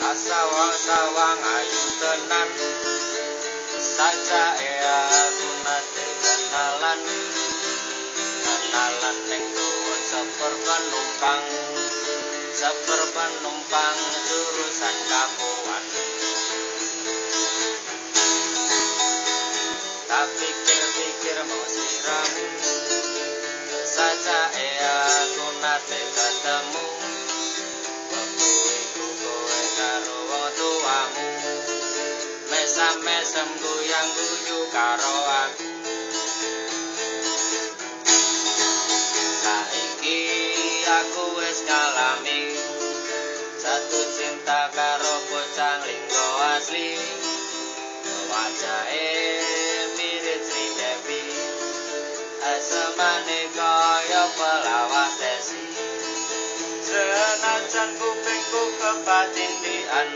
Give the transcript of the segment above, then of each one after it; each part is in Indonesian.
sawang-sawang ayu tenan saja aku nate kenalan ning duwur seper penumpang jurusan Kapuan. Tak pikir-pikir mau siramu saja aku nate ketemu waktu iku kowe karo wong tuamu mesam-mesem guyang-guyu karo aku. Saiki aku wis ngalami satu cinta karo bocah linggo asli wajahe mirip Sri Devi asemane kaya pelawak desi senajan kupingku kepatindian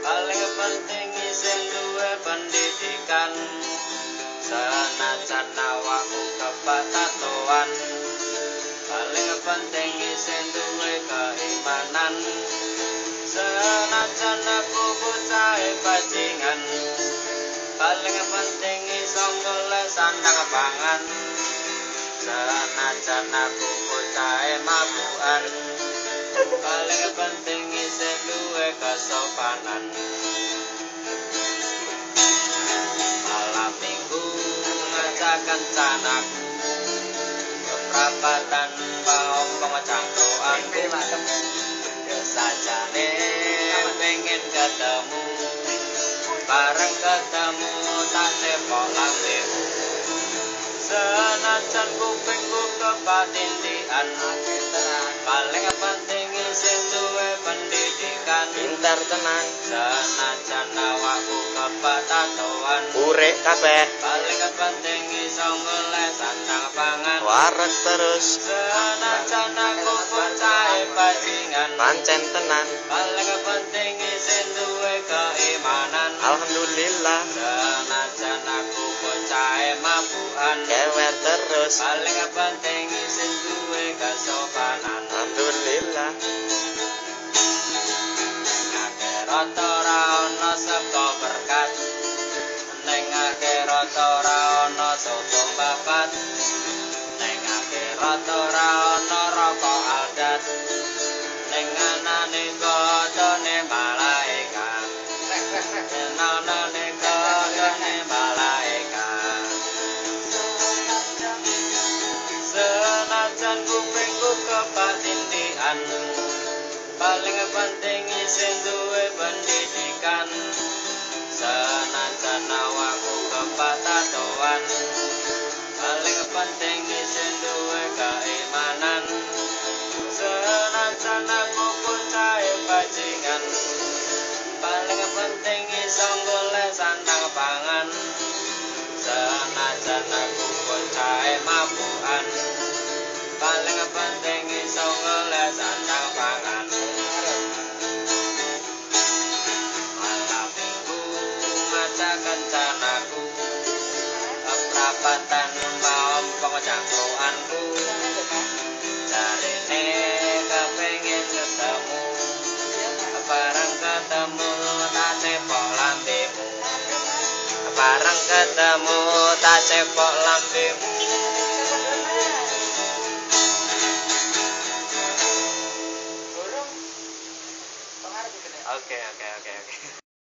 paling penting isin duwe pendidikan senajan awakku kepatatoan paling penting isin duwe keimanan senajan aku bocah bajingan paling penting iso golek sandang pangan senajan aku bocah mabukan paling penting isin duwe kesopanan. Malam minggu ngajak kencanaku keprapatan baombong cangkroanku sajane pengen ketemu bareng ketemu tak cepok lambemu senajan kupingku kepatindian paling penting isin duwe pendidikan pinter tenan senajan awakku kepatatoan urek kabeh paling penting iso golek sandang pangan waras terus senajan aku bocah bajingan pancen tenan paling penting isin duwe keimanan alhamdulillah senajan aku bocah mabukan kewer terus paling penting isin duwe kesopanan alhamdulillah akhirat ora ana saka berkat ning akhirat ora ana soto babat ning akhirat ora ana rokok aldat ning anane godhone malaikat anane godhone malaikat senajan kupingku kepatindian paling penting isin duwe pendidikan senajan awakku kepatatoan paling penting isin duwe keimanan senajan aku bocah bajingan paling penting iso golek sandang pangan senajan aku bocah mabukan paling penting iso golek sandang pangan. Malam minggu ngajak kencanaku keprapatan baombong cangkroanku jarine kepengin ketemu bareng ketemu tak cepok lambemu bareng ketemu tak cepok lambemu. Oke.